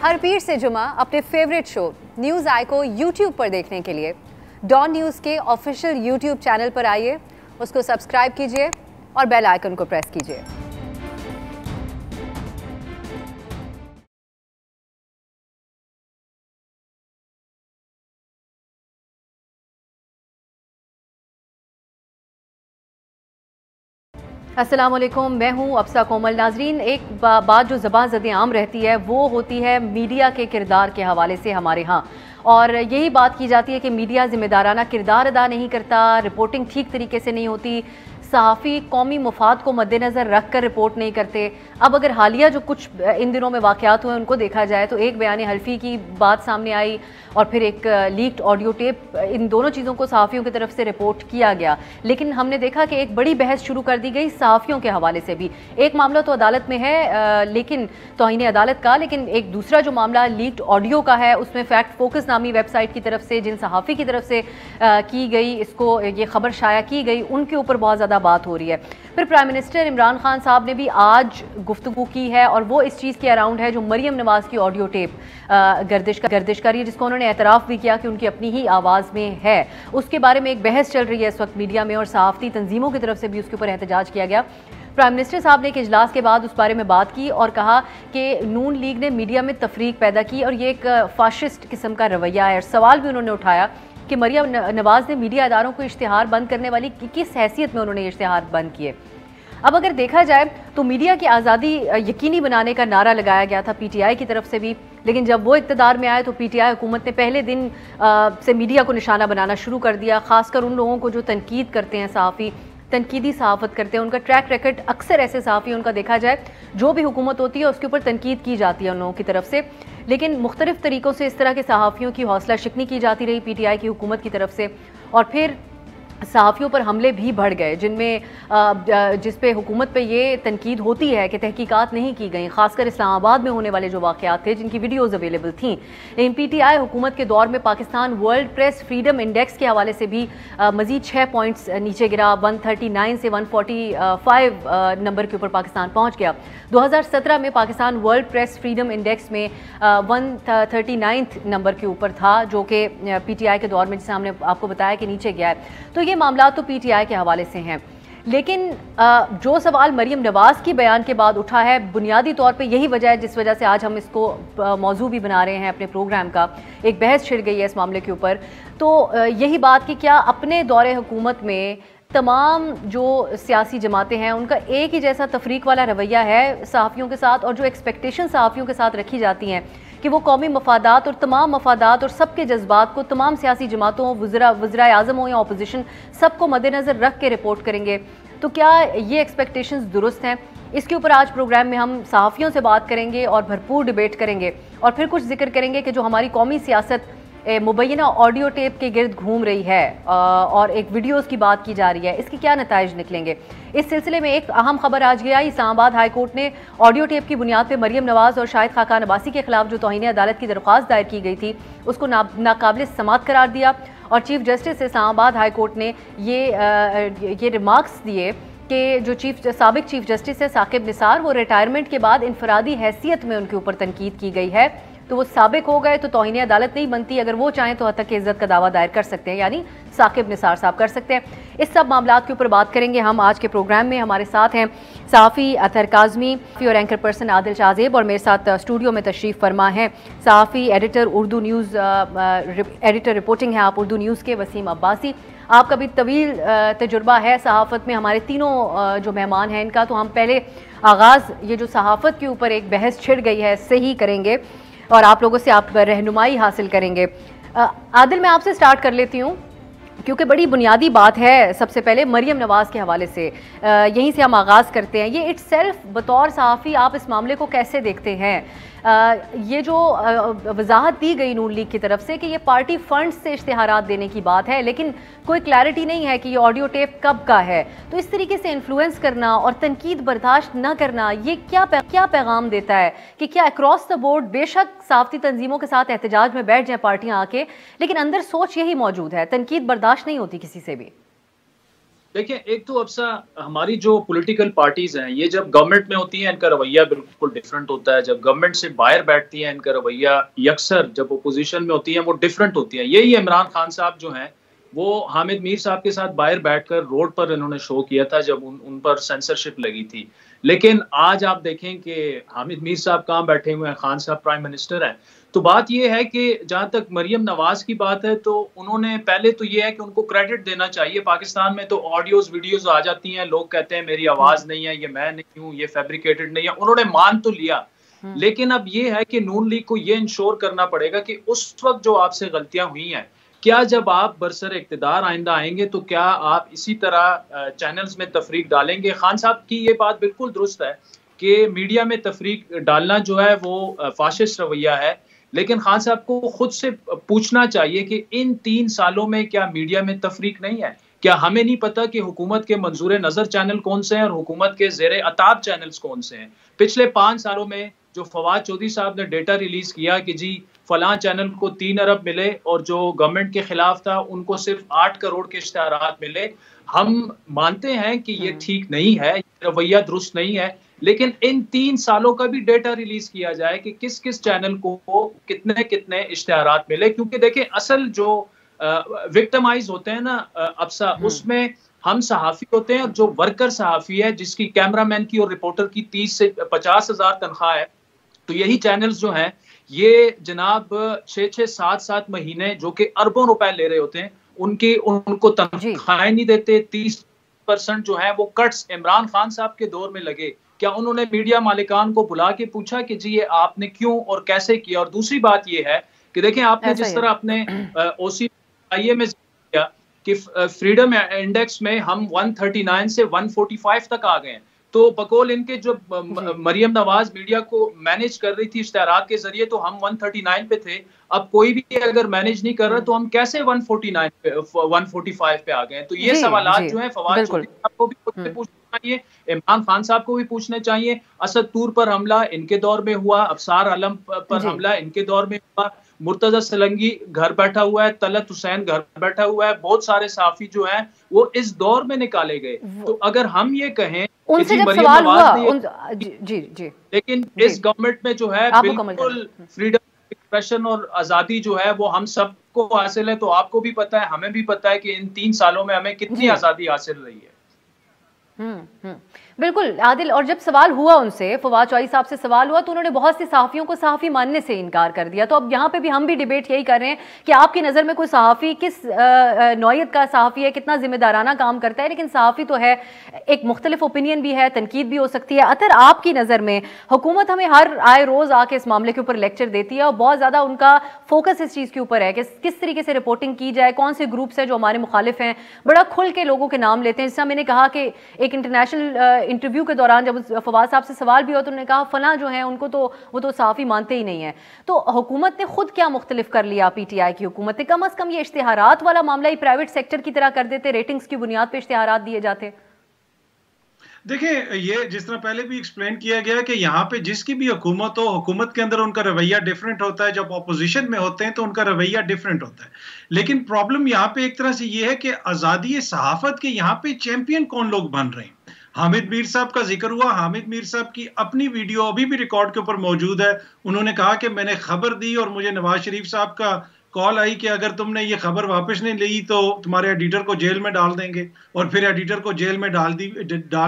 हर पीर से जुमा अपने फेवरेट शो न्यूज़ आई को यूट्यूब पर देखने के लिए डॉन न्यूज़ के ऑफिशियल यूट्यूब चैनल पर आइए, उसको सब्सक्राइब कीजिए और बेल आइकन को प्रेस कीजिए। अस्सलाम वालेकुम, मैं हूं अफसा कोमल। नाजरीन, एक बात जो ज़बान ज़द आम रहती है वो होती है मीडिया के किरदार के हवाले से हमारे यहाँ, और यही बात की जाती है कि मीडिया ज़िम्मेदाराना किरदार अदा नहीं करता, रिपोर्टिंग ठीक तरीके से नहीं होती, सहाफ़ी कौमी मुफाद को मद्देनज़र रख कर रिपोर्ट नहीं करते। अब अगर हालिया जो कुछ इन दिनों में वाक़यात हुए उनको देखा जाए तो एक बयान हल्फी की बात सामने आई और फिर एक लीक्ड ऑडियो टेप, इन दोनों चीज़ों को सहाफ़ियों की तरफ से रिपोर्ट किया गया। लेकिन हमने देखा कि एक बड़ी बहस शुरू कर दी गई सहाफ़ियों के हवाले से भी। एक मामला तो अदालत में है, लेकिन तौहीन अदालत का, लेकिन एक दूसरा जो मामला लीक्ड ऑडियो का है उसमें फैक्ट फोकस नामी वेबसाइट की तरफ से जिन सहाफ़ी की तरफ से की गई, इसको ये खबर शाया की गई, उनके ऊपर बहुत ज़्यादा बात हो रही है। फिर प्राइम मिनिस्टर इमरान खान साहब ने भी आज गुफ्तगू की है और वो इस चीज़ के अराउंड है जो मरियम नवाज़ की ऑडियो टेप गर्दिश कर रही है, जिसको उन्होंने एतराफ़ भी किया कि उनकी अपनी ही आवाज़ में है। उसके बारे में एक बहस चल रही है इस वक्त मीडिया में और सहाफ़ती तंजीमों की तरफ से भी उसके ऊपर एहतजाज किया गया। प्राइम मिनिस्टर साहब ने एक इजलास के बाद उस बारे में बात की और कहा कि नून लीग ने मीडिया में तफरीक पैदा की और ये एक फाशिस्ट किस्म का रवैया है। और सवाल भी उन्होंने उठाया कि मरियम नवाज़ ने मीडिया इदारों को इश्तिहार बंद करने वाली किस हैसियत में उन्होंने इश्तिहार बंद किए। अब अगर देखा जाए तो मीडिया की आज़ादी यकीनी बनाने का नारा लगाया गया था पीटीआई की तरफ से भी, लेकिन जब वो इक़्तिदार में आए तो पीटीआई हुकूमत ने पहले दिन से मीडिया को निशाना बनाना शुरू कर दिया। ख़ासकर उन लोगों को जो तनकीद करते हैं, सहाफ़ी तनकीदी सहाफ़त करते हैं, उनका ट्रैक रिकॉर्ड अक्सर ऐसे सहाफ़ी उनका देखा जाए जो भी हुकूमत होती है उसके ऊपर तनकीद की जाती है उन लोगों की तरफ से, लेकिन मुख्तलिफ तरीक़ों से इस तरह के सहाफ़ियों की हौसला शिकनी की जाती रही पीटीआई की हुकूमत की तरफ से। और फिर सहाफ़ियों पर हमले भी बढ़ गए जिनमें जिस पे हुकूमत पे ये तनकीद होती है कि तहकीकात नहीं की गई, खासकर इस्लामाबाद में होने वाले जो वाक़यात थे जिनकी वीडियोज़ अवेलेबल थीं। लेकिन पीटीआई हुकूमत के दौर में Pakistan world press freedom index के हवाले से भी मज़ीद 6 पॉइंट्स नीचे गिरा, 139 से 145 नंबर के ऊपर पाकिस्तान पहुँच गया। 2017 में Pakistan world press freedom index में 139 नंबर के ऊपर था, जो कि पीटीआई के दौर में, जिसे हमने आपको बताया कि नीचे गया है। तो ये मामला तो पीटीआई के हवाले से हैं, लेकिन जो सवाल मरियम नवाज़ की बयान के बाद उठा है, बुनियादी तौर पे यही वजह है जिस वजह से आज हम इसको मौजू भी बना रहे हैं अपने प्रोग्राम का। एक बहस छिड़ गई है इस मामले के ऊपर, तो यही बात कि क्या अपने दौरे हुकूमत में तमाम जो सियासी जमातें हैं उनका एक ही जैसा तफरीक वाला रवैया है सहाफ़ियों के साथ, और जो एक्सपेक्टेशन सहाफ़ियों के साथ रखी जाती हैं कि वो कौमी मफादात और तमाम मफादात और सबके जज्बात को तमाम सियासी जमातों, वज़राए आज़म हो या अपोजिशन, सबको मद्देनज़र रख के रिपोर्ट करेंगे, तो क्या ये एक्सपेक्टेशंस दुरुस्त हैं? इसके ऊपर आज प्रोग्राम में हम सहाफ़ियों से बात करेंगे और भरपूर डिबेट करेंगे और फिर कुछ जिक्र करेंगे कि जो हमारी कौमी सियासत मुबैना ऑडियो टेप के गिर्द घूम रही है और एक वीडियोज़ की बात की जा रही है, इसके क्या नताइज निकलेंगे। इस सिलसिले में एक अहम खबर आज गया, इस्लामाबाद हाई कोर्ट ने ऑडियो टेप की बुनियाद पर मरियम नवाज़ और शाहिद खाकान अब्बासी के खिलाफ जो तौहीन अदालत की दरख्वास्त दायर की गई थी उसको नाकाबिल समात करार दिया। और chief justice Islamabad high court ने ये रिमार्क्स दिए कि जो साबिक चीफ जस्टिस है साकिब निसार, वो रिटायरमेंट के बाद इनफरादी हैसियत में उनके ऊपर तनकीद की गई है, तो वो साबिक हो गए तो तौहीन अदालत नहीं बनती। अगर वो चाहें तो हत्या की इज्जत का दावा दायर कर सकते हैं, यानी साकिब निसार साहब कर सकते हैं। इस सब मामलात के ऊपर बात करेंगे हम आज के प्रोग्राम में। हमारे साथ हैं सहाफ़ी अतहर काज़मी और एंकर पर्सन आदिल शाहज़ेब, और मेरे साथ स्टूडियो में तशरीफ़ फरमा है सहाफ़ी editor Urdu news editor reporting है आप उर्दू न्यूज़ के वसीम अब्बासी। आपका भी तवील तजुर्बा है सहाफ़त में, हमारे तीनों जो मेहमान हैं इनका। तो हम पहले आगाज़ ये जो सहाफ़त के ऊपर एक बहस छिड़ गई है इससे ही करेंगे और आप लोगों से आप रहनुमाई हासिल करेंगे। आदिल, मैं आपसे स्टार्ट कर लेती हूँ क्योंकि बड़ी बुनियादी बात है। सबसे पहले मरियम नवाज़ के हवाले से यहीं से हम आगाज़ करते हैं। ये इट्सेल्फ बतौर सहाफ़ी आप इस मामले को कैसे देखते हैं? ये जो वजाहत दी गई नून लीग की तरफ से कि ये पार्टी फंड्स से इश्तिहारात देने की बात है, लेकिन कोई क्लैरिटी नहीं है कि ये ऑडियो टेप कब का है, तो इस तरीके से इन्फ्लुएंस करना और तनकीद बर्दाश्त न करना, ये क्या पैगाम देता है कि क्या अक्रॉस द बोर्ड बेशक सहाफ़ती तंजीमों के साथ एहतजाज में बैठ जाएँ पार्टियाँ आके, लेकिन अंदर सोच यही मौजूद है, तनकीद बर्दाश्त नहीं होती किसी से भी? देखिए, एक तो अब सा हमारी जो पॉलिटिकल पार्टीज हैं, ये जब गवर्नमेंट में होती हैं इनका रवैया बिल्कुल डिफरेंट होता है। जब गवर्नमेंट से बाहर बैठती हैं इनका रवैया यकसर जब ओपोजिशन में होती हैं वो डिफरेंट होती है। यही इमरान खान साहब जो हैं वो हामिद मीर साहब के साथ बाहर बैठकर रोड पर इन्होंने शो किया था जब उन पर सेंसरशिप लगी थी। लेकिन आज आप देखें कि हामिद मीर साहब कहाँ बैठे हुए हैं, खान साहब प्राइम मिनिस्टर हैं। तो बात यह है कि जहां तक मरियम नवाज की बात है तो उन्होंने पहले तो ये है कि उनको क्रेडिट देना चाहिए। पाकिस्तान में तो ऑडियोज वीडियोज आ जाती हैं, लोग कहते हैं मेरी आवाज नहीं है, ये मैं नहीं हूं, ये फैब्रिकेटेड नहीं है। उन्होंने मान तो लिया, लेकिन अब ये है कि नून लीग को ये इंश्योर करना पड़ेगा कि उस वक्त जो आपसे गलतियां हुई हैं, क्या जब आप बरसर इक्तिदार आइंदा आएंगे तो क्या आप इसी तरह चैनल्स में तफरीक डालेंगे। खान साहब की ये बात बिल्कुल दुरुस्त है कि मीडिया में तफरीक डालना जो है वो फाशिस्ट रवैया है, लेकिन खान साहब को खुद से पूछना चाहिए कि इन 3 सालों में क्या मीडिया में तफरीक नहीं है? क्या हमें नहीं पता कि हुकूमत के मंजूर नजर चैनल कौन से हैं और हुकूमत के जेर अताब चैनल्स कौन से हैं? पिछले 5 सालों में जो फवाद चौधरी साहब ने डेटा रिलीज किया कि जी फलां चैनल को 3 अरब मिले और जो गवर्नमेंट के खिलाफ था उनको सिर्फ 8 करोड़ के इश्तेहारात मिले। हम मानते हैं कि ये ठीक नहीं है, रवैया दुरुस्त नहीं है, लेकिन इन 3 सालों का भी डेटा रिलीज किया जाए कि किस किस चैनल को कितने कितने इश्तेहारात मिले। क्योंकि देखिए असल जो विक्टिमाइज होते हैं ना अफसा, उसमें हम सहाफी होते हैं और जो वर्कर सहाफी है जिसकी कैमरामैन की और रिपोर्टर की 30 से 50 हजार तनख्वाह है, तो यही चैनल्स जो हैं ये जनाब 6-6, 7-7 महीने जो कि अरबों रुपए ले रहे होते हैं उनको तनख्वाहें नहीं देते। 30% जो है वो कट्स इमरान खान साहब के दौर में लगे। क्या उन्होंने मीडिया मालिकान को बुला के पूछा कि जी ये आपने क्यों और कैसे किया? और दूसरी बात ये है कि देखें आपने जिस तरह अपने OCIA में किया कि फ्रीडम इंडेक्स में हम 139 से 145 तक आ गए हैं, तो बकौल इनके जो मरियम नवाज मीडिया को मैनेज कर रही थी इश्तेहारात के जरिए तो हम 139 पे थे। अब कोई भी अगर मैनेज नहीं कर रहा तो हम कैसे 149 पे 145 पे आ गए? तो ये सवालात जो है फवाद चौधरी साहब को भी खुद से पूछना चाहिए, इमरान खान साहब को भी पूछने चाहिए। असद तूर पर हमला इनके दौर में हुआ, अफसार आलम पर हमला इनके दौर में हुआ, मुर्तजा सलंगी घर बैठा हुआ है, तलत हुसैन घर बैठा हुआ है, बहुत सारे साफी जो हैं वो इस दौर में निकाले गए। तो अगर हम ये कहें उनसे जब सवाल हुआ जी जी, लेकिन इस गवर्नमेंट में जो है बिल्कुल फ्रीडम एक्सप्रेशन और आजादी जो है वो हम सबको हासिल है। तो आपको भी पता है, हमें भी पता है कि इन 3 सालों में हमें कितनी आजादी हासिल रही है। बिल्कुल आदिल, और जब सवाल हुआ उनसे, फवाद चौधरी साहब से सवाल हुआ तो उन्होंने बहुत से सहाफ़ियों को सहाफ़ी मानने से इनकार कर दिया। तो अब यहाँ पे भी हम भी डिबेट यही कर रहे हैं कि आपकी नज़र में कोई सहाफ़ी किस नौयत का सहाफ़ी है, कितना जिम्मेदाराना काम करता है। लेकिन सहाफ़ी तो है, एक मुख्तलिफ ओपिनियन भी है, तनकीद भी हो सकती है। अतर आपकी नज़र में हुकूमत हमें हर आए रोज़ आके इस मामले के ऊपर लेक्चर देती है और बहुत ज़्यादा उनका फोकस इस चीज़ के ऊपर है कि किस तरीके से रिपोर्टिंग की जाए, कौन से ग्रुप्स हैं जो हमारे मुखालिफ हैं, बड़ा खुल के लोगों के नाम लेते हैं। जैसा मैंने कहा कि एक इंटरनेशनल इंटरव्यू के दौरान जब फवाद साहब से सवाल भी हुआ तो उन्होंने कहा फला जो है उनको तो वो तो सहाफ़ी मानते ही नहीं है। तो हुकूमत ने खुद क्या मुख्तलिफ कर लिया? PTI की हुकूमत ने कम अज़ कम ये इश्तिहारात वाला मामला ही प्राइवेट सेक्टर की तरह कर देते, रेटिंग्स की बुनियाद पर इश्तिहारात दिए जाते। देखिए, ये जिस तरह पहले भी एक्सप्लेन किया गया कि यहाँ पे जिसकी भी हुकूमत हो, हुकूमत के अंदर उनका रवैया डिफरेंट होता है, जब अपोजिशन में होते हैं तो उनका रवैया डिफरेंट होता है। लेकिन प्रॉब्लम यहाँ पे एक तरह से ये है कि आज़ादी सहाफत के यहाँ पे चैंपियन कौन लोग बन रहे हैं। हामिद मीर साहब का जिक्र हुआ, हामिद मीर साहब की अपनी वीडियो अभी भी रिकॉर्ड के ऊपर मौजूद है। उन्होंने कहा कि मैंने खबर दी और मुझे नवाज शरीफ साहब का कॉल आई कि अगर तुमने ये खबर वापस नहीं ली तो तुम्हारे एडिटर को जेल में डाल देंगे, और फिर एडिटर को जेल में डाल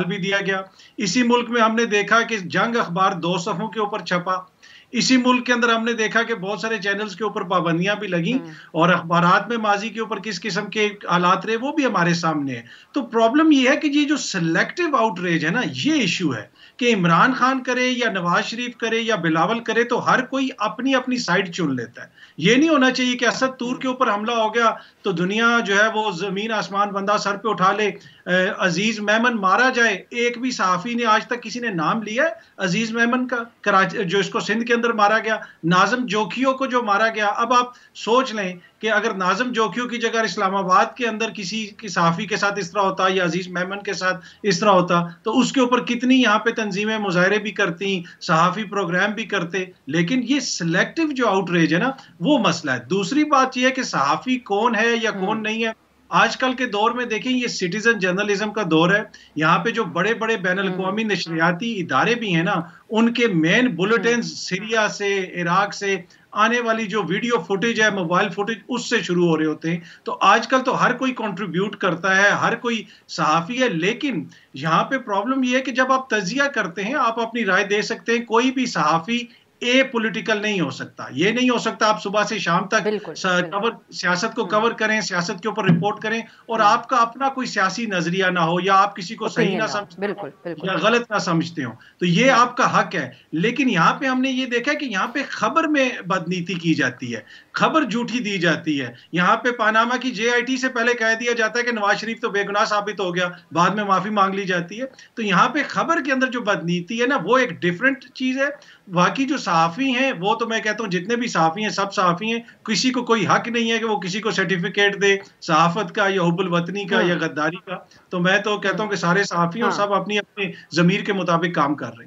भी दिया गया। इसी मुल्क में हमने देखा कि जंग अखबार 2 सफ़ों के ऊपर छपा। इसी मुल्क के अंदर हमने देखा कि बहुत सारे चैनल्स के ऊपर पाबंदियां भी लगी और अखबारात में माजी के ऊपर किस किस्म के हालात रहे वो भी हमारे सामने है। तो प्रॉब्लम ये है कि ये जो सिलेक्टिव आउटरीच है ना, ये इशू है कि इमरान खान करे या नवाज शरीफ करे या बिलावल करे तो हर कोई अपनी अपनी साइड चुन लेता है। ये नहीं होना चाहिए कि असद तूर के ऊपर हमला हो गया तो दुनिया जो है वो जमीन आसमान बंदा सर पे उठा ले, अजीज मेमन मारा जाए। एक भी सहाफ़ी ने आज तक किसी ने नाम लिया है अजीज मेमन का, कराची जो इसको सिंध के अंदर मारा गया, नाज़म जोखियों को जो मारा गया। अब आप सोच लें कि अगर नाज़म जोखियों की जगह इस्लामाबाद के अंदर किसी की सहाफ़ी के साथ इस तरह होता या अजीज मेमन के साथ इस तरह होता तो उसके ऊपर कितनी यहाँ पे तंजीमें मुजाहरे भी करती, सहाफ़ी प्रोग्राम भी करते। लेकिन ये सिलेक्टिव जो आउटरीच है ना वो मसला है। दूसरी बात यह है कि सहाफ़ी कौन है या कौन नहीं है, आजकल के दौर में देखें, ये सिटीजन जर्नलिज्म का दौर है। यहाँ पे जो बड़े बड़े बैन अल-अक़वामी नशरियाती इदारे भी हैं ना, उनके मेन बुलेटिन सीरिया से, इराक से आने वाली जो वीडियो फुटेज है, मोबाइल फुटेज, उससे शुरू हो रहे होते हैं। तो आजकल तो हर कोई कंट्रीब्यूट करता है, हर कोई सहाफ़ी है, लेकिन यहाँ पे प्रॉब्लम ये है कि जब आप तज़िया करते हैं, आप अपनी राय दे सकते हैं, कोई भी सहाफ़ी पॉलिटिकल नहीं हो सकता। ये नहीं हो सकता आप सुबह से शाम तक सियासत को कवर करें, सियासत के ऊपर रिपोर्ट करें और आपका अपना कोई सियासी नजरिया ना हो, या आप किसी को सही ना समझते हो या गलत ना समझते हो, तो ये आपका हक है। लेकिन यहाँ पे हमने ये देखा है कि यहाँ पे खबर में बदनीति की जाती है, खबर झूठी दी जाती है। यहाँ पे पानामा की JIT से पहले कह दिया जाता है कि नवाज शरीफ तो बेगुनाह साबित हो गया, बाद में माफी मांग ली जाती है। तो यहाँ पे खबर के अंदर जो बदनीति है ना, वो एक डिफरेंट चीज है। बाकी जो सहाफ़ी हैं, वो तो मैं कहता हूँ जितने भी सहाफ़ी हैं सब सहाफ़ी हैं, किसी को कोई हक नहीं है कि वो किसी को सर्टिफिकेट दे सहाफ़त का या हुब्बुल वतनी का या गद्दारी का। तो मैं तो कहता हूँ कि सारे सहाफ़ी और सब अपनी अपने ज़मीर के मुताबिक काम कर रहे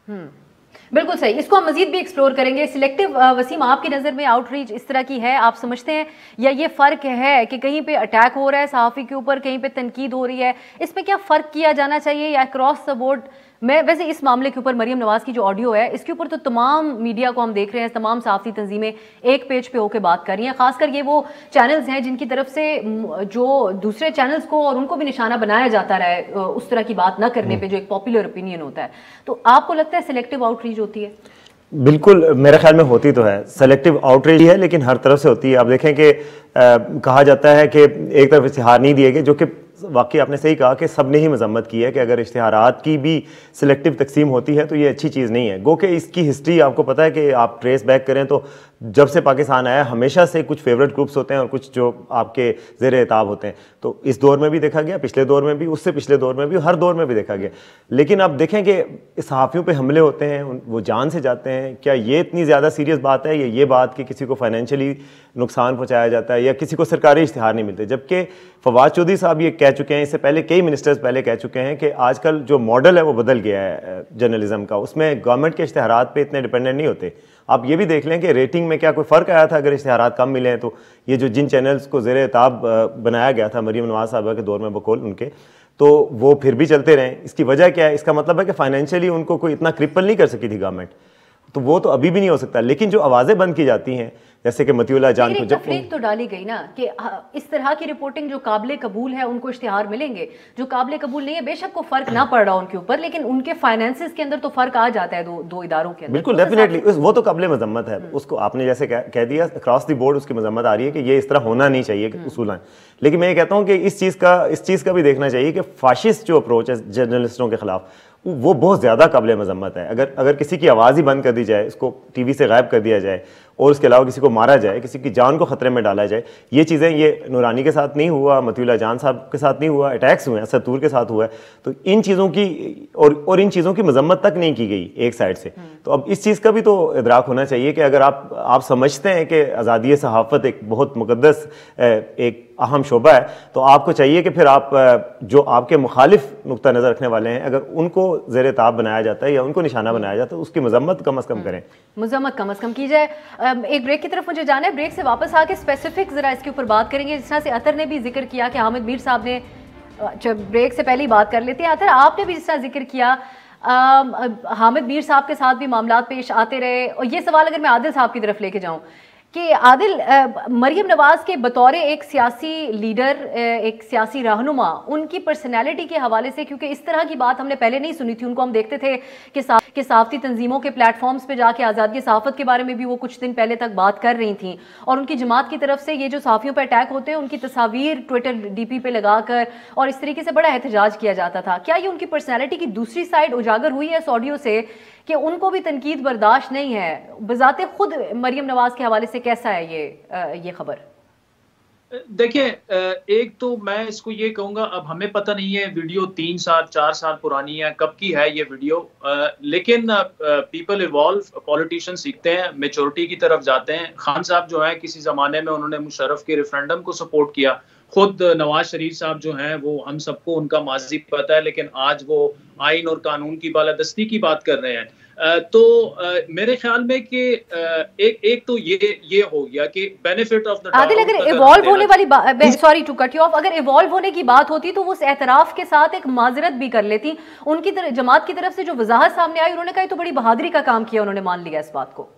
हैं। बिल्कुल सही, इसको हम मजीद भी एक्सप्लोर करेंगे। सिलेक्टिव वसीम, आपकी नज़र में आउटरीच इस तरह की है, आप समझते हैं, या ये फ़र्क है कि कहीं पे अटैक हो रहा है सहाफ़ी के ऊपर, कहीं पे तनकीद हो रही है, इसमें क्या फ़र्क किया जाना चाहिए या अक्रॉस द बोर्ड? मैं वैसे इस मामले के ऊपर मरियम नवाज़ की जो ऑडियो है, इसके ऊपर तो तमाम मीडिया को हम देख रहे हैं, तमाम सहाफ़ी तंजीमें एक पेज पे होकर बात कर रही हैं, खासकर ये वो चैनल्स हैं जिनकी तरफ से जो दूसरे चैनल्स को और उनको भी निशाना बनाया जाता रहा है उस तरह की बात ना करने पे, जो एक पॉपुलर ओपिनियन होता है। तो आपको लगता है सिलेक्टिव आउटरीच होती है? बिल्कुल, मेरे ख्याल में होती तो है, सेलेक्टिव आउटरीच है, लेकिन हर तरफ से होती है। आप देखें कि कहा जाता है कि एक तरफ इश्तिहार नहीं दिए गए, जो कि वाकई आपने सही कहा कि सब ने ही मजम्मत की है कि अगर इश्तिहारात की भी सिलेक्टिव तकसीम होती है तो ये अच्छी चीज़ नहीं है। गो कि इसकी हिस्ट्री आपको पता है कि आप ट्रेस बैक करें तो जब से पाकिस्तान आया हमेशा से कुछ फेवरेट ग्रुप्स होते हैं और कुछ जो आपके ज़ेर एताब होते हैं। तो इस दौर में भी देखा गया, पिछले दौर में भी, उससे पिछले दौर में भी, हर दौर में भी देखा गया। लेकिन अब देखें कि सहाफ़ियों पे हमले होते हैं, वो जान से जाते हैं, क्या ये इतनी ज़्यादा सीरियस बात है? ये बात कि किसी को फाइनेंशियली नुकसान पहुँचाया जाता है या किसी को सरकारी इश्तिहार नहीं मिलते? जबकि फवाद चौधरी साहब ये कह चुके हैं, इससे पहले कई मिनिस्टर्स पहले कह चुके हैं कि आजकल जो मॉडल है वो बदल गया है जर्नलिज्म का, उसमें गवर्नमेंट के इश्तिहारात पे इतने डिपेंडेंट नहीं होते। आप ये भी देख लें कि रेटिंग में क्या कोई फ़र्क आया था अगर इश्तिहारात कम मिले हैं तो? ये जो जिन चैनल्स को ज़ेर एताब बनाया गया था मरियम नवाज़ साहबा के दौर में बकौल उनके, तो वो फिर भी चलते रहे। इसकी वजह क्या है? इसका मतलब है कि फाइनेंशियली उनको कोई इतना क्रिपल नहीं कर सकी थी गवर्नमेंट, तो वो तो अभी भी नहीं हो सकता। लेकिन जो आवाज़ें बंद की जाती हैं, जैसे कि मतियुल्लाह जान को जब तो डाली गई ना कि इस तरह की रिपोर्टिंग जो काबिल कबूल है उनको इश्तिहार मिलेंगे, जो काबिल कबूल नहीं है बेशक को फर्क ना पड़ रहा उनके ऊपर, लेकिन उनके फाइनेंसेस के अंदर तो फर्क आ जाता है दो इदारों के अंदर। बिल्कुल, डेफिनेटली वो तो काबिल मजम्मत है, उसको आपने जैसे कह दिया अक्रॉस द बोर्ड उसकी मजम्मत आ रही है कि ये इस तरह होना नहीं चाहिए उसूलन। लेकिन मैं ये कहता हूँ कि इस चीज़ का भी देखना चाहिए कि फाशिस्ट जो अप्रोच है जर्नलिस्टों के खिलाफ वो बहुत ज़्यादा काबिल मजम्मत है। अगर किसी की आवाज़ ही बंद कर दी जाए, उसको TV से गायब कर दिया जाए और उसके अलावा किसी को मारा जाए, किसी की जान को ख़तरे में डाला जाए, ये चीज़ें, ये नूरानी के साथ नहीं हुआ, मतियुल्लाह जान साहब के साथ नहीं हुआ, अटैक्स हुए हैं, असद के साथ हुआ है, तो इन चीज़ों की और इन चीज़ों की मजम्मत तक नहीं की गई एक साइड से। तो अब इस चीज़ का भी तो इदराक होना चाहिए कि अगर आप समझते हैं कि आज़ादी सहाफ़त एक बहुत मुक़द्दस एक अहम शोबा है, तो आपको चाहिए कि फिर आप जो आपके मुखालिफ नुक्ता नज़र रखने वाले हैं, अगर उनको ज़ेर ताब बनाया जाता है या उनको निशाना बनाया जाता है, तो उसकी मजम्मत कम अज़ कम करें, मजम्मत कम अज़ कम की जाए। एक ब्रेक की तरफ मुझे जाना है, ब्रेक से वापस आके स्पेसिफिक ज़रा इसके ऊपर बात करेंगे। जिस तरह से अतर ने भी जिक्र किया कि हामिद मीर साहब ने, ब्रेक से पहले ही बात कर लेते हैं, अतर आपने भी जिस तरह जिक्र किया हामिद मीर साहब के साथ भी मामला पेश आते रहे, और ये सवाल अगर मैं आदिल साहब की तरफ लेके जाऊँ कि आदिल, मरियम नवाज़ के बतौर एक सियासी लीडर, एक सियासी रहनुमा, उनकी पर्सनैलिटी के हवाले से, क्योंकि इस तरह की बात हमने पहले नहीं सुनी थी, उनको हम देखते थे कि सहाफ़ती तंजीमों के प्लेटफॉर्म्स पे जाके आज़ादी सहाफ़त के बारे में भी वो कुछ दिन पहले तक बात कर रही थी, और उनकी जमात की तरफ से ये जो सहाफ़ियों पर अटैक होते हैं उनकी तस्वीर ट्विटर DP पे लगाकर और इस तरीके से बड़ा एहतजाज किया जाता था। क्या ये उनकी पर्सनैलिटी की दूसरी साइड उजागर हुई है इस ऑडियो से कि उनको भी तनकीद बर्दाश्त नहीं है? बजाते खुद मरियम नवाज़ के हवाले से कैसा है ये खबर? देखिए, एक तो मैं इसको ये कहूँगा, अब हमें पता नहीं है वीडियो 3 साल 4 साल पुरानी है, कब की है ये वीडियो, लेकिन पीपल इवॉल्व, पॉलिटिशियन सीखते हैं, मेच्योरिटी की तरफ जाते हैं। खान साहब जो है किसी ज़माने में उन्होंने मुशर्रफ के रेफरेंडम को सपोर्ट किया, खुद नवाज शरीफ साहब जो हैं वो हम सबको उनका माजी पता है, लेकिन आज वो आइन और कानून की बालादस्ती की बात कर रहे हैं। तो मेरे ख्याल में कि एक तो ये हो गया कि बेनिफिट ऑफ द आदिल, अगर इवॉल्व होने वाली बात, sorry to cut you off, अगर इवॉल्व होने की बात होती तो वो उस एतराफ के साथ एक माजरत भी कर लेती। उनकी जमात की तरफ से जो वजाहत सामने आई, उन्होंने कहा तो बड़ी बहादुरी का काम किया, उन्होंने मान लिया इस बात को।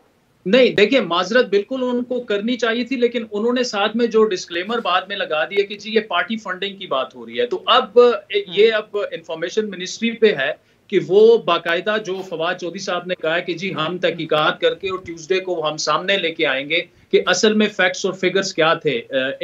नहीं, देखिए, माजरत बिल्कुल उनको करनी चाहिए थी, लेकिन उन्होंने साथ में जो डिस्क्लेमर बाद में लगा दिया कि जी ये पार्टी फंडिंग की बात हो रही है। तो अब ये अब इंफॉर्मेशन मिनिस्ट्री पे है कि वो बाकायदा, जो फवाद चौधरी साहब ने कहा है कि जी हम तहकीकात करके और ट्यूसडे को हम सामने लेके आएंगे कि असल में फैक्ट्स और फिगर्स क्या थे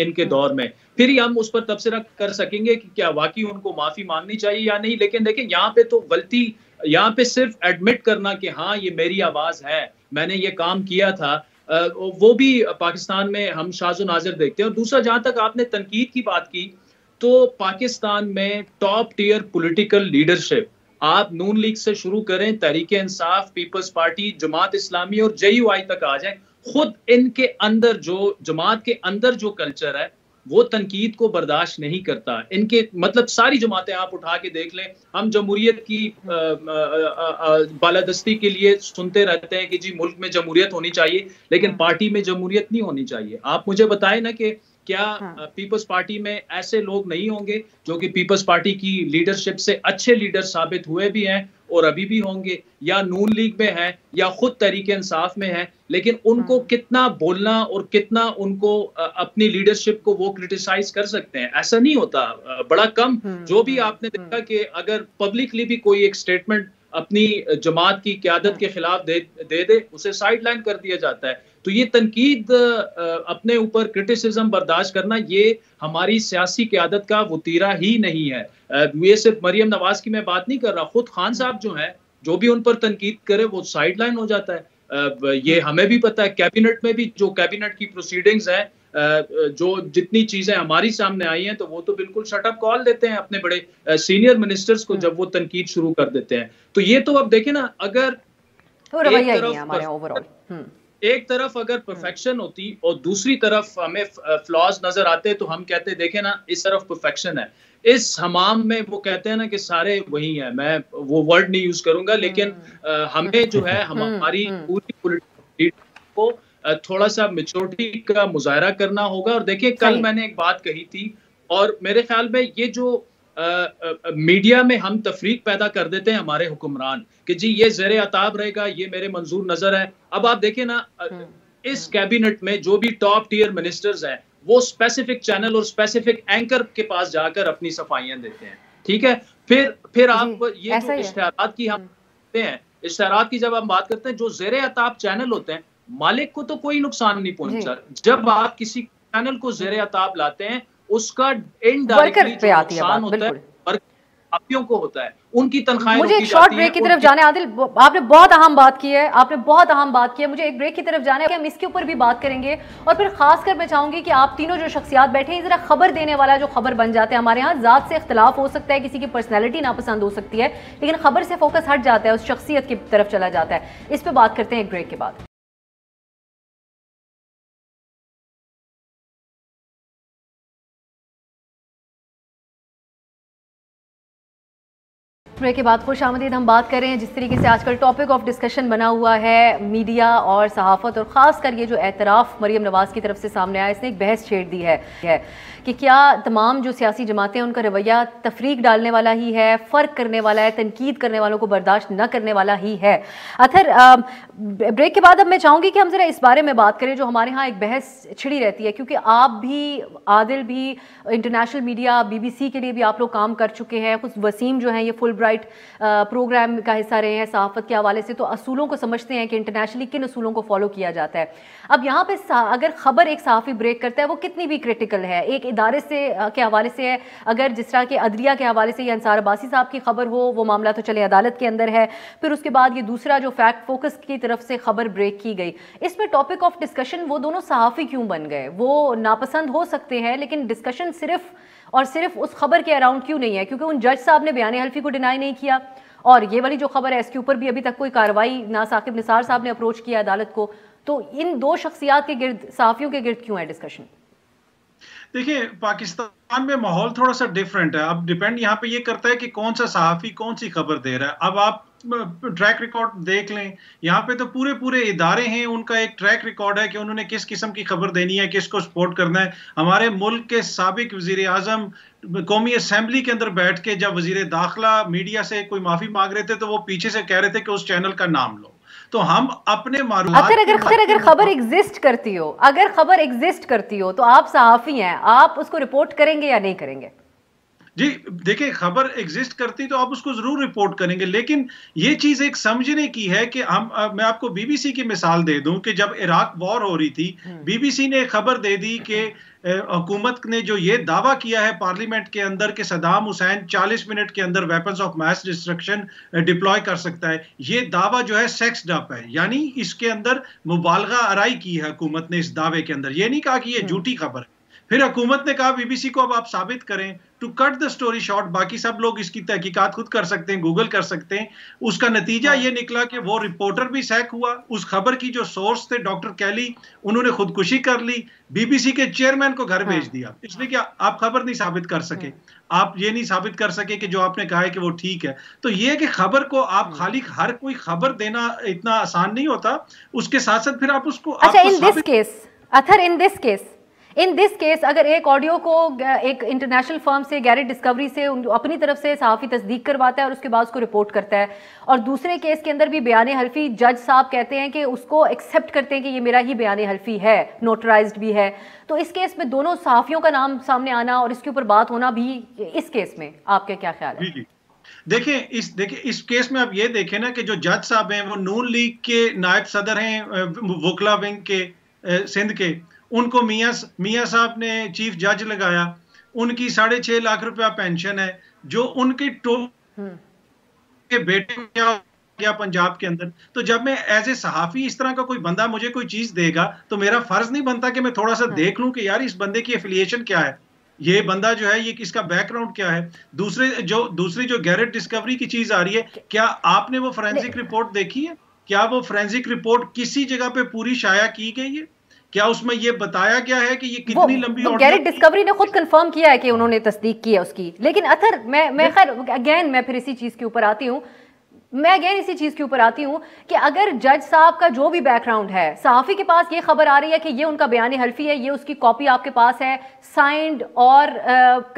इनके दौर में, फिर ही हम उस पर तबसरा कर सकेंगे कि क्या वाकई उनको माफी मांगनी चाहिए या नहीं। लेकिन देखिए, यहाँ पे तो गलती, यहाँ पे सिर्फ एडमिट करना कि हाँ ये मेरी आवाज है, मैंने ये काम किया था, वो भी पाकिस्तान में हम शाज़ो नाज़िर देखते हैं। और दूसरा, जहां तक आपने तनकीद की बात की, तो पाकिस्तान में टॉप टियर पॉलिटिकल लीडरशिप, आप नून लीग से शुरू करें, तहरीक इंसाफ, पीपल्स पार्टी, जमात इस्लामी और JUI तक आ जाए, खुद इनके अंदर जो जमात के अंदर जो कल्चर है वो तनकीद को बर्दाश्त नहीं करता। इनके मतलब सारी जमातें आप उठा के देख लें, हम जमहूरियत की बालादस्ती के लिए सुनते रहते हैं कि जी मुल्क में जमहूरियत होनी चाहिए, लेकिन पार्टी में जमहूरियत नहीं होनी चाहिए। आप मुझे बताएं ना कि क्या पीपल्स पार्टी में ऐसे लोग नहीं होंगे जो कि पीपल्स पार्टी की लीडरशिप से अच्छे लीडर साबित हुए भी हैं और अभी भी होंगे, या नून लीग में है या खुद तहरीक इंसाफ में है, लेकिन उनको कितना बोलना और कितना उनको अपनी लीडरशिप को वो क्रिटिसाइज कर सकते हैं? ऐसा नहीं होता, बड़ा कम। जो भी आपने देखा कि अगर पब्लिकली भी कोई एक स्टेटमेंट अपनी जमात की क़यादत के खिलाफ दे उसे साइड लाइन कर दिया जाता है। तो ये तनकीद, अपने ऊपर क्रिटिसिज्म बर्दाश्त करना, ये हमारी सियासी क़यादत का वतीरा ही नहीं है। ये सिर्फ मरियम नवाज की मैं बात नहीं कर रहा, खुद खान साहब जो हैं, जो भी उन पर तनकीद करे वो साइड लाइन हो जाता है। ये हमें भी पता है, कैबिनेट में भी जो कैबिनेट की प्रोसीडिंग्स हैं, जो जितनी चीजें हमारी सामने आई हैं, तो वो तो बिल्कुल शट अप कॉल देते हैं अपने बड़े सीनियर मिनिस्टर्स को जब वो तनकीद शुरू कर देते हैं। तो ये तो अब देखें ना, अगर एक तरफ अगर परफेक्शन होती और दूसरी तरफ हमें फ्लॉज नजर आते, तो हम कहते देखें ना, इस तरफ परफेक्शन है, इस हमाम में वो कहते हैं ना कि सारे वही हैं। मैं वो वर्ड नहीं यूज करूंगा, लेकिन हमें जो है हमारी पूरी पॉलिटिक्स को थोड़ा सा मैच्योरिटी का मुजाहरा करना होगा। और देखिए, कल मैंने एक बात कही थी, और मेरे ख्याल में ये जो मीडिया में हम तफरीक पैदा कर देते हैं हमारे हुक्मरान कि जी ये ज़ेरे अताब रहेगा, ये मेरे मंजूर नजर है। अब आप देखें ना, इस कैबिनेट में जो भी टॉप टियर मिनिस्टर्स हैं, वो स्पेसिफिक चैनल और स्पेसिफिक एंकर के पास जाकर अपनी सफाइयां देते हैं, ठीक है। फिर आप ये जो इश्तिहारात की हम करते हैं, इश्तिहारात की जब हम बात करते हैं, जो ज़ेरे अताब चैनल होते हैं, मालिक को तो कोई नुकसान नहीं पहुंचा। जब आप किसी चैनल को ज़ेरे अताब लाते हैं, उसका इनडायरेक्टली जो नुकसान होता है वर्कर्स को होता है, उनकी तनख्वाहें। मुझे एक शॉर्ट ब्रेक की तरफ जाने, आदिल आपने बहुत अहम बात की है, आपने बहुत अहम बात की है, मुझे एक ब्रेक की तरफ जाना है, हम इसके ऊपर भी बात करेंगे। और फिर खासकर मैं चाहूंगी कि आप तीनों जो शख्सियात बैठे हैं, जरा खबर देने वाला जो खबर बन जाते हैं, हमारे यहाँ जात से इख्तलाफ हो सकता है, किसी की पर्सनैलिटी नापसंद हो सकती है, लेकिन खबर से फोकस हट जाता है, उस शख्सियत की तरफ चला जाता है। इस पर बात करते हैं एक ब्रेक के बाद। ब्रेक के बाद खुश आमदीद। हम बात कर रहे हैं जिस तरीके से आजकल टॉपिक ऑफ डिस्कशन बना हुआ है मीडिया और सहाफ़त, और ख़ासकर ये जो एतराफ़ मरियम नवाज़ की तरफ से सामने आया, इसने एक बहस छेड़ दी है कि क्या तमाम जो सियासी जमातें हैं उनका रवैया तफरीक डालने वाला ही है, फ़र्क करने वाला है, तनकीद करने वालों को बर्दाश्त न करने वाला ही है। अथर, ब्रेक के बाद अब मैं चाहूँगी कि हम ज़रा इस बारे में बात करें जो हमारे यहाँ एक बहस छिड़ी रहती है, क्योंकि आप भी, आदिल भी, इंटरनेशनल मीडिया BBC के लिए भी आप लोग काम कर चुके हैं, कुछ वसीम जो हैं ये फुल ब्राइट प्रोग्राम का हिस्सा रहे हैं सहाफ़त के हवाले से, तो असूलों को समझते हैं कि इंटरनेशनली किन असूलों को फॉलो किया जाता है। अब यहाँ पे अगर खबर एक सहाफ़ी ब्रेक करता है, वो कितनी भी क्रिटिकल है, एक इदारे से के हवाले से है, अगर जिस तरह के अदलिया के हवाले से या अंसार अब्बासी साहब की खबर हो, वो मामला तो चले अदालत के अंदर है, फिर उसके बाद ये दूसरा जो फैक्ट फोकस की तरफ से खबर ब्रेक की गई, इसमें टॉपिक ऑफ डिस्कशन वो दोनों सहाफ़ी क्यों बन गए? वो नापसंद हो सकते हैं, लेकिन डिस्कशन सिर्फ और सिर्फ उस खबर के अराउंड क्यों नहीं है? क्योंकि उन जज साहब ने बयान हल्फी को डिनाई नहीं किया, और ये वाली जो खबर है इसके ऊपर भी अभी तक कोई कार्रवाई ना साकिब निसार साहब ने अप्रोच किया अदालत को। तो इन दो शख्सियात के गिर्द, सहाफ़ियों के गिर्द क्यों है डिस्कशन? देखिए, पाकिस्तान में माहौल थोड़ा सा डिफरेंट है। अब डिपेंड यहाँ पे ये करता है कि कौन सा सहाफ़ी कौन सी खबर दे रहा है। अब आप ट्रैक रिकॉर्ड देख लें, यहाँ पे तो पूरे पूरे इदारे हैं, उनका एक ट्रैक रिकॉर्ड है कि उन्होंने किस किस्म की खबर देनी है, किसको सपोर्ट करना है। हमारे मुल्क के साबिक वजीर आजम कौमी असेंबली के अंदर बैठ के जब वजीर दाखिला मीडिया से कोई माफी मांग रहे थे तो वो पीछे से कह रहे थे कि उस चैनल का नाम लो। तो हम अपने मालूमात अगर खबर एग्जिस्ट करती हो, अगर खबर एग्जिस्ट करती हो तो आप सहाफी हैं, आप उसको रिपोर्ट करेंगे या नहीं करेंगे? जी देखिए, खबर एग्जिस्ट करती तो आप उसको जरूर रिपोर्ट करेंगे, लेकिन ये चीज एक समझने की है कि मैं आपको बीबीसी की मिसाल दे दूं कि जब इराक वॉर हो रही थी, बीबीसी ने खबर दे दी कि हुकूमत ने जो ये दावा किया है पार्लियामेंट के अंदर कि सद्दाम हुसैन 40 मिनट के अंदर weapons of mass destruction deploy कर सकता है, ये दावा जो है सेक्स्ड अप है, यानी इसके अंदर मुबालगा आराई की है हुकूमत ने इस दावे के अंदर। ये नहीं कहा कि ये झूठी खबर है। फिर हुकूमत ने कहा बीबीसी को अब आप साबित करें। To cut the story short, बाकी सब लोग इसकी तहकीकात खुद कर सकते हैं, गूगल कर सकते हैं। उसका नतीजा ये निकला कि वो रिपोर्टर भी सैक हुआ, उस खबर की जो सोर्स थे डॉक्टर कैली, उन्होंने खुदकुशी कर ली, बीबीसी के चेयरमैन को घर भेज दिया, इसलिए कि आप खबर नहीं साबित कर सके, आप ये नहीं साबित कर सके कि जो आपने कहा है कि वो ठीक है। तो ये कि खबर को आप खाली हर कोई खबर देना इतना आसान नहीं होता, उसके साथ साथ फिर आप उसको इन दिस केस अगर एक ऑडियो को एक इंटरनेशनल फर्म से, गैरेट डिस्कवरी से अपनी तरफ से सहाफ़ी तस्दीक करवाता है और उसके बाद उसको रिपोर्ट करता है, और दूसरे केस के अंदर भी बयान हल्फी जज साहब कहते हैं कि उसको एक्सेप्ट करते हैं कि ये मेरा ही बयान हल्फी है, नोटराइज्ड भी है, तो इस केस में दोनों सहाफ़ियों का नाम सामने आना और इसके ऊपर बात होना भी, इस केस में आपका क्या ख्याल है? देखिए इस केस में आप ये देखें ना कि जो जज साहब हैं वो नून लीग के नायब सदर हैं, वकला विंग के सिंध के, उनको मियां साहब ने चीफ जज लगाया, उनकी 6.5 लाख रुपया पेंशन है, जो उनके के बेटे क्या पंजाब के अंदर। तो जब मैं एज ए सहाफी इस तरह का कोई बंदा मुझे कोई चीज देगा तो मेरा फर्ज नहीं बनता कि मैं थोड़ा सा देख लूं कि यार इस बंदे की एफिलिएशन क्या है, ये बंदा जो है ये किसका बैकग्राउंड क्या है। दूसरी जो गैरेट डिस्कवरी की चीज आ रही है, क्या आपने वो फोरेंसिक रिपोर्ट देखी है? क्या वो फोरेंसिक रिपोर्ट किसी जगह पे पूरी शाया की गई है? क्या उसमें ये बताया गया है कि ये कितनी लंबी ऑडियो? गैरेट डिस्कवरी ने खुद कंफर्म किया है कि उन्होंने तस्दीक की है उसकी। लेकिन अथर मैं खैर अगेन मैं फिर इसी चीज के ऊपर आती हूँ, कि अगर जज साहब का जो भी बैकग्राउंड है, सहाफ़ी के पास ये खबर आ रही है कि ये उनका बयान हल्फी है, ये उसकी कॉपी आपके पास है साइंड और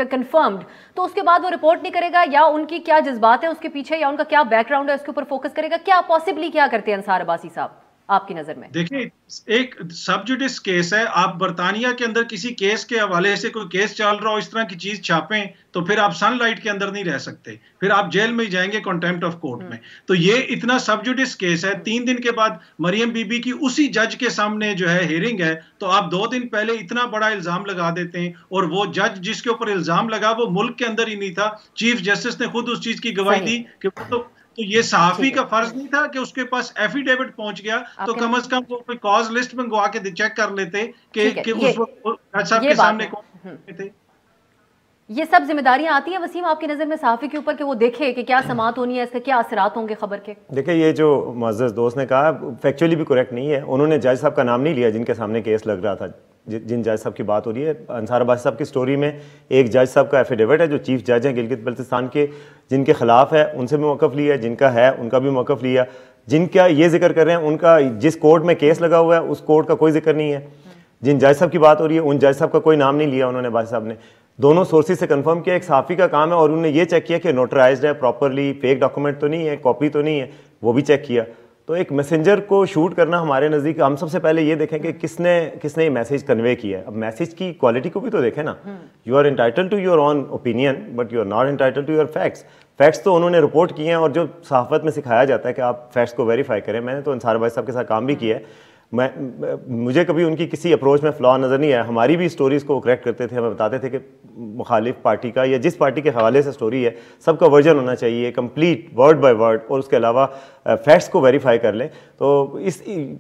कंफर्म्ड, तो उसके बाद वो रिपोर्ट नहीं करेगा, या उनकी क्या जज्बात है उसके पीछे, या उनका क्या बैकग्राउंड है उसके ऊपर फोकस करेगा? क्या पॉसिबली क्या करते हैं अंसार अब्बासी साहब आपकी नजर में? देखिए, एक सब जुडिस केस है, आप बरतानिया के अंदर किसी केस के हवाले से कोई केस चल रहा हो, इस तरह की चीज छापें तो फिर आप सनलाइट के अंदर नहीं रह सकते, फिर आप जेल में ही जाएंगे कॉन्टेम्प्ट ऑफ कोर्ट में। तो ये इतना सब जुडिस केस है। 3 दिन के बाद मरियम बीबी की उसी जज के सामने जो है हियरिंग है, तो आप 2 दिन पहले इतना बड़ा इल्जाम लगा देते हैं, और वो जज जिसके ऊपर इल्जाम लगा वो मुल्क के अंदर ही नहीं था, चीफ जस्टिस ने खुद उस चीज की गवाही दी कि तो ये सहाफी का फर्ज नहीं था कि उसके पास एफिडेविट पहुंच गया, तो कम से कम वो कोई कॉज लिस्ट मंगवा के चेक कर लेते कि उस वक्त जज साहब के सामने कौन थे। ये सब जिम्मेदारियां आती हैं वसीम आपकी नज़र में सहाफ़ी के ऊपर कि वो देखे कि क्या समात होनी है, इसके क्या असरात होंगे खबर के? देखिए, ये जो मुअज़्ज़ज़ दोस्त ने कहा फैक्चुअली भी करेक्ट नहीं है। उन्होंने जज साहब का नाम नहीं लिया जिनके सामने केस लग रहा था, जिन जज साहब की बात हो रही है। अंसार अब्बासी साहब की स्टोरी में एक जज साहब का एफिडेविट है जो चीफ जज हैं गिलगित बल्तिस्तान के, जिनके खिलाफ है उनसे भी मौक़िफ़ लिया, जिनका है उनका भी मौक़िफ़ लिया, जिनका ये जिक्र कर रहे हैं उनका जिस कोर्ट में केस लगा हुआ है उस कोर्ट का कोई जिक्र नहीं है। जिन जज साहब की बात हो रही है उन जज साहब का कोई नाम नहीं लिया उन्होंने। अब्बासी साहब ने दोनों सोर्सेज से कंफर्म किया, एक सहाफ़ी का काम है, और उन्होंने ये चेक किया कि नोटराइज्ड है प्रॉपरली, फेक डॉक्यूमेंट तो नहीं है, कॉपी तो नहीं है, वो भी चेक किया। तो एक मैसेंजर को शूट करना हमारे नज़दीक, हम सबसे पहले ये देखें कि किसने ये मैसेज कन्वे किया है। अब मैसेज की क्वालिटी को भी तो देखें ना। You are entitled to your own opinion but you are not entitled to your facts. Facts तो उन्होंने रिपोर्ट किए हैं, और जो सहाफ़त में सिखाया जाता है कि आप फैक्ट्स को वेरीफाई करें। मैंने तो अंसार अब्बासी साहब के साथ काम भी किया है, मुझे कभी उनकी किसी अप्रोच में फ्लॉ नज़र नहीं आया। हमारी भी स्टोरीज़ को करेक्ट करते थे, हमें बताते थे कि मुखालिफ पार्टी का या जिस पार्टी के हवाले से स्टोरी है सबका वर्जन होना चाहिए कंप्लीट वर्ड बाय वर्ड, और उसके अलावा फैक्ट्स को वेरीफाई कर लें। तो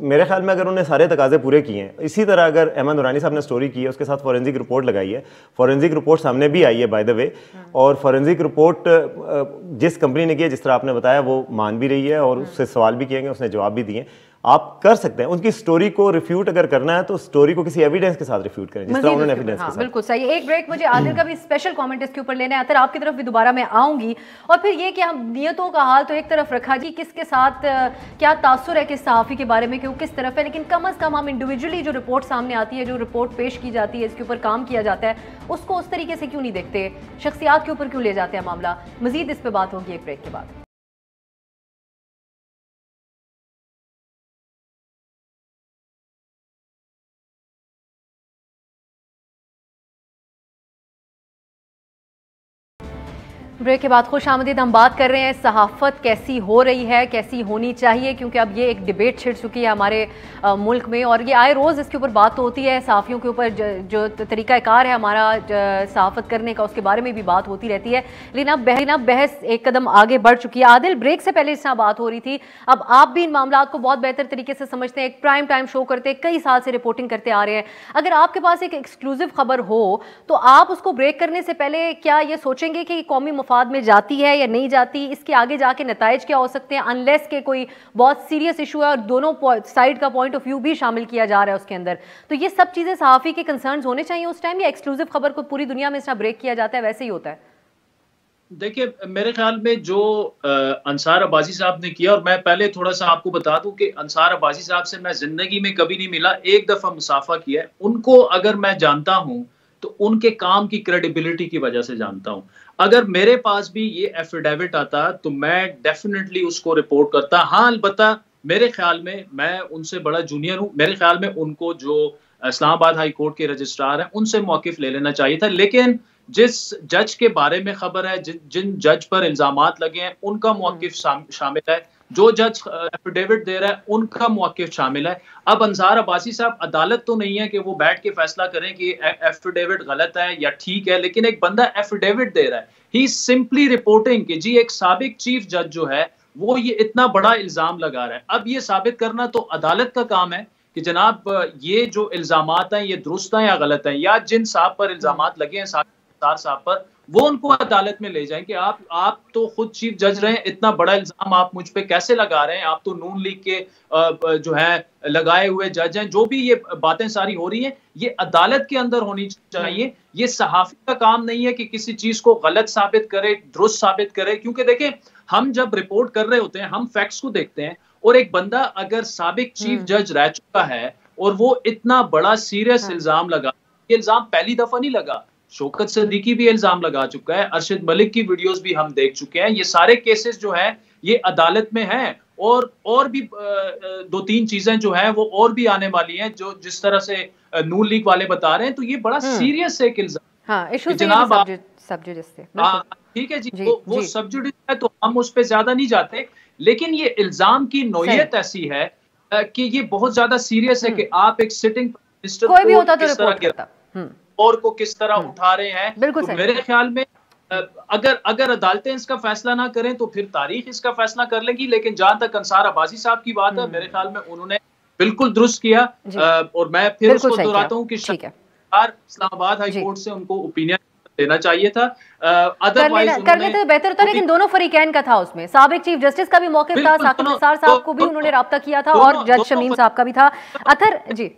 मेरे ख्याल में अगर उन्होंने सारे तकाजे पूरे किए हैं, इसी तरह अगर अहमद नूरानी साहब ने स्टोरी की है उसके साथ फॉरेंसिक रिपोर्ट लगाई है, फॉरेंसिक रिपोर्ट सामने भी आई है बाय द वे, और फॉरेंसिक रिपोर्ट जिस कंपनी ने की है जिस तरह आपने बताया वो मान भी रही है, और उससे सवाल भी किए गए, उसने जवाब भी दिए। आप कर सकते हैं। उनकी स्टोरी को रिफ्यूट अगर करना है तो स्टोरी को किसी एविडेंस के साथ रिफ्यूट करें, जिस तरह उन्होंने एविडेंस के साथ। बिल्कुल सही। एक ब्रेक, मुझे आदिल का भी स्पेशल कमेंट इसके ऊपर लेना है। अतर आपकी तरफ भी दोबारा मैं आऊंगी। और फिर ये कि हम नियतों का हाल तो एक तरफ रखा जी, किसके साथ क्या तासुर है किस सहाफ़ी के बारे में कि वो किस तरफ है, लेकिन कम अज़ कम हम इंडिविजुअली जो रिपोर्ट सामने आती है, जो रिपोर्ट पेश की जाती है, इसके ऊपर काम किया जाता है, उसको उस तरीके से क्यों नहीं देखते, शख्सियात के ऊपर क्यों ले जाते हैं मामला। मजीद इस पर बात होगी एक ब्रेक के बाद। ब्रेक के बाद खुश आमदीद। हम बात कर रहे हैं सहाफ़त कैसी हो रही है, कैसी होनी चाहिए, क्योंकि अब ये एक डिबेट छिड़ चुकी है हमारे मुल्क में और ये आए रोज़ इसके ऊपर बात तो होती है। सहाफ़ियों के ऊपर जो तरीक़ाकार है हमारा सहाफ़त करने का, उसके बारे में भी बात होती रहती है। लेकिन अब बहस एक कदम आगे बढ़ चुकी है। आदिल, ब्रेक से पहले इस तरह बात हो रही थी, अब आप भी इन मामलों को बहुत बेहतर तरीके से समझते हैं, एक प्राइम टाइम शो करते हैं, कई साल से रिपोर्टिंग करते आ रहे हैं। अगर आपके पास एक एक्सक्लूसिव खबर हो तो आप उसको ब्रेक करने से पहले क्या ये सोचेंगे कि कौमी मफाद में जाती है या नहीं जाती, इसके आगे जाके नताइज क्या हो सकते हैं, अनलेस के कोई बहुत सीरियस इशू है और दोनों साइड का पॉइंट ऑफ व्यू भी शामिल किया जा रहा है उसके अंदर। तो ये सब चीजें सहाफ़ी के कंसर्न्स होने चाहिए उस टाइम, या एक्सक्लूसिव खबर को पूरी दुनिया में इस तरह ब्रेक किया जाता है वैसे ही होता है? देखिए, मेरे ख्याल में जो अंसार अब्बासी साहब ने किया, और मैं पहले थोड़ा सा आपको बता दूं कि अंसार अब्बासी साहब से मैं जिंदगी में कभी नहीं मिला, एक दफा मुसाफा किया है। उनको अगर मैं जानता हूं तो उनके काम की क्रेडिबिलिटी की वजह से जानता हूं। अगर मेरे पास भी ये एफिडेविट आता तो मैं डेफिनेटली उसको रिपोर्ट करता। हाँ, अलबत्ता मेरे ख्याल में, मैं उनसे बड़ा जूनियर हूं, मेरे ख्याल में उनको जो इस्लामाबाद हाई कोर्ट के रजिस्ट्रार हैं उनसे मौकिफ ले लेना चाहिए था। लेकिन जिस जज के बारे में खबर है, जिन जज पर इल्जामात लगे हैं, उनका मौकिफ शामिल है, जो जज एफिडेविट दे रहा है उनका मौकिफ शामिल है। अब अंसार अब्बासी साहब, अदालत तो नहीं है कि वो बैठ के फैसला करें कि एफिडेविट गलत है या ठीक है, लेकिन एक बंदा एफिडेविट दे रहा है, ही सिंपली रिपोर्टिंग कि जी एक साबिक चीफ जज जो है वो ये इतना बड़ा इल्जाम लगा रहा है। अब ये साबित करना तो अदालत का काम है कि जनाब ये जो इल्जामात हैं ये दुरुस्त हैं या गलत हैं, या जिन साहब पर इल्जामात लगे हैं साहब पर, वो उनको अदालत में ले जाएं कि आप तो खुद चीफ जज रहे हैं, इतना बड़ा इल्जाम आप मुझ पे कैसे लगा रहे हैं, आप तो नून लीग के जो है लगाए हुए जज हैं। जो भी ये बातें सारी हो रही हैं ये अदालत के अंदर होनी चाहिए। ये सहाफी का काम नहीं है कि किसी चीज को गलत साबित करे, दुरुस्त साबित करे, क्योंकि देखें हम जब रिपोर्ट कर रहे होते हैं हम फैक्ट्स को देखते हैं, और एक बंदा अगर साबिक चीफ जज रह चुका है और वो इतना बड़ा सीरियस इल्जाम लगा, ये इल्जाम पहली दफा नहीं लगा, शौकत सिद्दीकी भी इल्जाम लगा चुका है, अरशद मलिक की वीडियोस भी हम देख चुके हैं। ये सारे केसेस जो हैं ये अदालत में हैं, और भी दो तीन चीजें जो हैं वो और भी आने वाली हैं, जो जिस तरह से नून लीग वाले बता रहे हैं। तो ये बड़ा सीरियस एक इल्जाम। हाँ, जनाब ठीक है जी, वो सब जुडिस है तो हम उस पर ज्यादा नहीं जाते, लेकिन ये इल्जाम की नौयत ऐसी है कि ये बहुत ज्यादा सीरियस है कि आप एक सिटिंग मिनिस्टर कोई भी होता तो रिपोर्ट करता और को किस तरह उठा रहे हैं। तो मेरे ख्याल में अगर अदालतें इसका फैसला ना करें तो फिर तारीख इसका फैसला कर लेगी। लेकिन जहां तक अंसार अब्बासी साहब की बात है, मेरे ख्याल में उन्होंने बिल्कुल दुरुस्त किया, और मैं फिर उसको दोहराता हूँ कि इस्लामाबाद हाई कोर्ट से उनको ओपिनियन देना चाहिए था। अदरवाइज कर लेते तो बेहतर होता, लेकिन दोनों फरीकैन का था उसमें, साबिक चीफ जस्टिस का भी मौक़िफ़ था, साकिब निसार साहब को भी उन्होंने राब्ता किया था, और जज शमीम साहब का भी था। अतर जी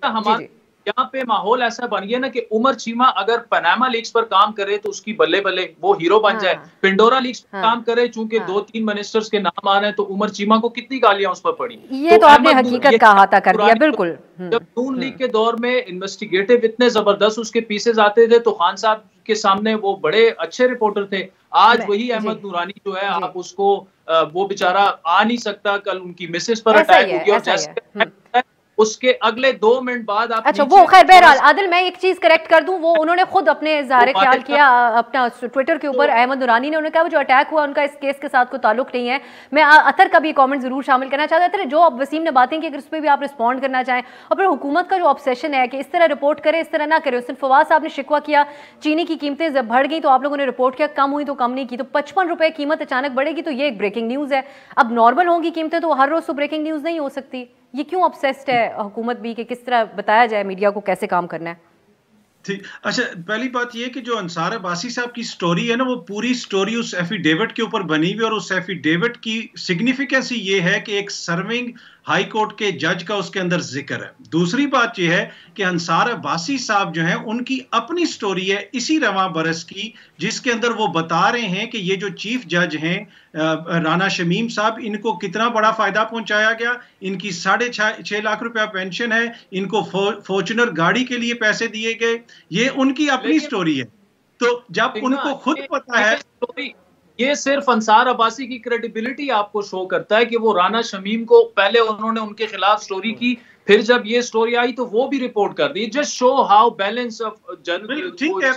हमारे यहाँ पे माहौल ऐसा बन गया ना कि उमर चीमा अगर पनामा लीग्स पर काम करे तो उसकी बल्ले बल्ले वो हीरो बन जाए, पिंडोरा लीग्स पर काम करे चूंकि 2-3 मिनिस्टर्स के नाम आ रहे हैं तो उमर चीमा को कितनी गालियां उस पर पड़ी। ये तो आपने हकीकत का अहाता कर दिया। बिल्कुल, जब नून लीग के दौर में इन्वेस्टिगेटिव इतने जबरदस्त उसके पीसेज आते थे तो खान साहब के सामने वो बड़े अच्छे रिपोर्टर थे। आज वही अहमद नूरानी जो है, आप उसको वो बेचारा आ नहीं सकता, कल उनकी मिसेस पर अटैक हो गया और जैसे उसके अगले 2 मिनट बाद आप अच्छा वो खैर बहरहाल आदिल मैं एक चीज करेक्ट कर दूं, वो उन्होंने खुद अपने इज़हार ख्याल किया अपना ट्विटर के ऊपर, अहमद नूरानी ने, उन्होंने कहा वो जो अटैक हुआ उनका इस केस के साथ कोई ताल्लुक नहीं है। मैं अतर का भी कमेंट जरूर शामिल करना चाहता था, जो अब वसीम ने बातें की अगर उस पर भी आप रिस्पॉन्ड करना चाहें। और फिर हुकूमत का जो ऑब्सेशन है कि इस तरह रिपोर्ट करे इस तरह ना करे, उस दिन फवाद साहब ने शिकवा किया चीनी की कीमतें जब बढ़ गई तो आप लोगों ने रिपोर्ट किया, कम हुई तो कम नहीं की, तो 55 रुपए कीमत अचानक बढ़ेगी तो ये एक ब्रेकिंग न्यूज़ है। अब नॉर्मल होंगी कीमतें तो हर रोज तो ब्रेकिंग न्यूज़ नहीं हो सकती। ये क्यों ऑब्सेस्ड है हुकूमत भी कि किस तरह बताया जाए मीडिया को कैसे काम करना है? ठीक, अच्छा पहली बात ये कि जो अंसार अब्बासी साहब की स्टोरी है ना, वो पूरी स्टोरी उस एफिडेविट के ऊपर बनी हुई, और उस एफिडेविट की सिग्निफिकेंस ये है कि एक सर्विंग हाई कोर्ट के जज का उसके अंदर जिक्र है। दूसरी बात यह है कि अंसार अब्बासी साहब जो हैं उनकी अपनी स्टोरी है इसी रवां बरस की, जिसके अंदर वो बता रहे हैं कि ये जो चीफ जज हैं राना शमीम साहब, इनको कितना बड़ा फायदा पहुंचाया गया, इनकी 6.5 लाख रुपया पेंशन है, इनको फॉर्च्यूनर गाड़ी के लिए पैसे दिए गए, ये उनकी अपनी स्टोरी है। तो जब उनको खुद पता है, ये सिर्फ अंसार अब्बासी की क्रेडिबिलिटी आपको शो करता है कि वो राना शमीम को पहले उन्होंने उनके खिलाफ स्टोरी की, फिर जब ये स्टोरी आई तो वो भी रिपोर्ट कर दी। Just show how balance of ठीक है,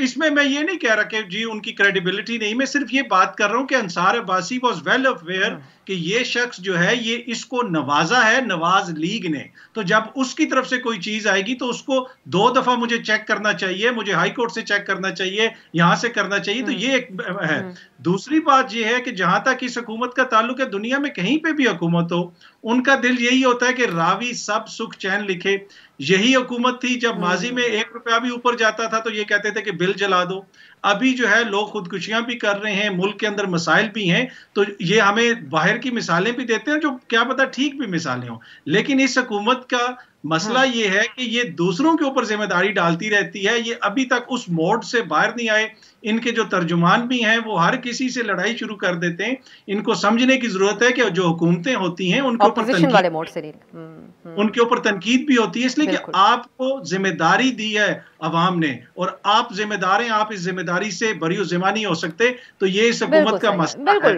इसमें मैं ये नहीं कह रहा कि जी उनकी क्रेडिबिलिटी नहीं, मैं सिर्फ ये बात कर रहा हूं कि Ansar Abbasi was well aware कि ये शख्स जो है ये इसको नवाजा है नवाज लीग ने, तो जब उसकी तरफ से कोई चीज आएगी तो उसको 2 दफा मुझे चेक करना चाहिए, मुझे हाई कोर्ट से चेक करना चाहिए, यहां से करना चाहिए। तो ये एक है। दूसरी बात ये है कि जहां तक इस हुकूमत का ताल्लुक है, दुनिया में कहीं पे भी हुकूमत हो, उनका दिल यही होता है कि रावी सब सुख चैन लिखे। यही हुकूमत थी जब माजी में 1 रुपया भी ऊपर जाता था तो ये कहते थे कि बिल जला दो। अभी जो है लोग खुदकुशियां भी कर रहे हैं, मुल्क के अंदर मसाइल भी हैं, तो ये हमें बाहर की मिसालें भी देते हैं जो क्या पता ठीक भी मिसालें हों। लेकिन इस हुकूमत का मसला ये है कि ये दूसरों के ऊपर जिम्मेदारी डालती रहती है। ये अभी तक उस मोड से बाहर नहीं आए। इनके जो तर्जुमान भी हैं वो हर किसी से लड़ाई शुरू कर देते हैं। इनको समझने की जरूरत है कि जो हुकूमतें होती हैं उनके ऊपर तनकीद भी होती है, इसलिए कि आपको जिम्मेदारी दी है अवाम ने और आप जिम्मेदार हैं, आप इस जिम्मेदारी से बरी ज़िम्मा नहीं हो सकते। तो ये इस हुकूमत का मसला है,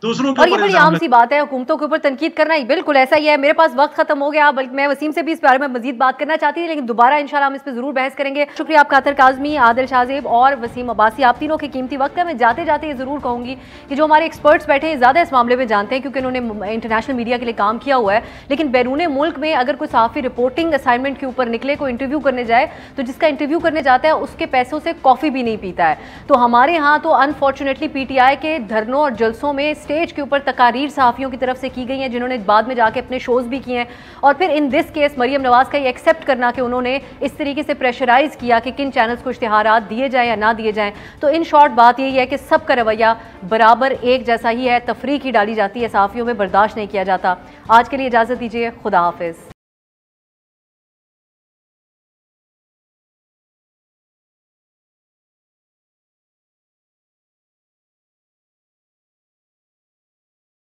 दूसरों के ऊपर। ये बड़ी आम सी बात है हुकूमतों के ऊपर तनकीद करना, ही बिल्कुल ऐसा ही है। मेरे पास वक्त खत्म हो गया, बल्कि मैं वसीम से भी इस बारे में मजीद बात करना चाहती थी, लेकिन दोबारा इंशाल्लाह हम इस पर जरूर बहस करेंगे। शुक्रिया आप कातर काज़मी, आदिल शाहजेब और वसीम अब्बासी, आप तीनों के कीमती वक्त है। मैं जाते जाते ये जरूर कहूंगी कि जो हमारे एक्सपर्ट्स बैठे हैं ज्यादा इस मामले में जानते हैं क्योंकि उन्होंने इंटरनेशनल मीडिया के लिए काम किया हुआ है, लेकिन बैरून मुल्क में अगर कोई सहाफ़ी रिपोर्टिंग असाइनमेंट के ऊपर निकले, कोई इंटरव्यू करने जाए, तो जिसका इंटरव्यू करने जाता है उसके पैसों से कॉफी भी नहीं पीता है। तो हमारे यहाँ तो अनफॉर्चुनेटली पीटीआई के धरनों और जलसों में स्टेज के ऊपर तकारीर सहाफ़ियों की तरफ से की गई हैं, जिन्होंने बाद में जाके अपने शोज भी किए हैं। और फिर in this case Maryam Nawaz का ये एक्सेप्ट करना कि उन्होंने इस तरीके से प्रेशराइज किया कि किन चैनल्स को इश्तिहारात दिए जाए या ना दिए जाएं। तो इन शॉर्ट बात यही है कि सबका रवैया बराबर एक जैसा ही है, तफरीक ही डाली जाती है, सहाफ़ियों में बर्दाश्त नहीं किया जाता। आज के लिए इजाज़त दीजिए, खुदा हाफिज़।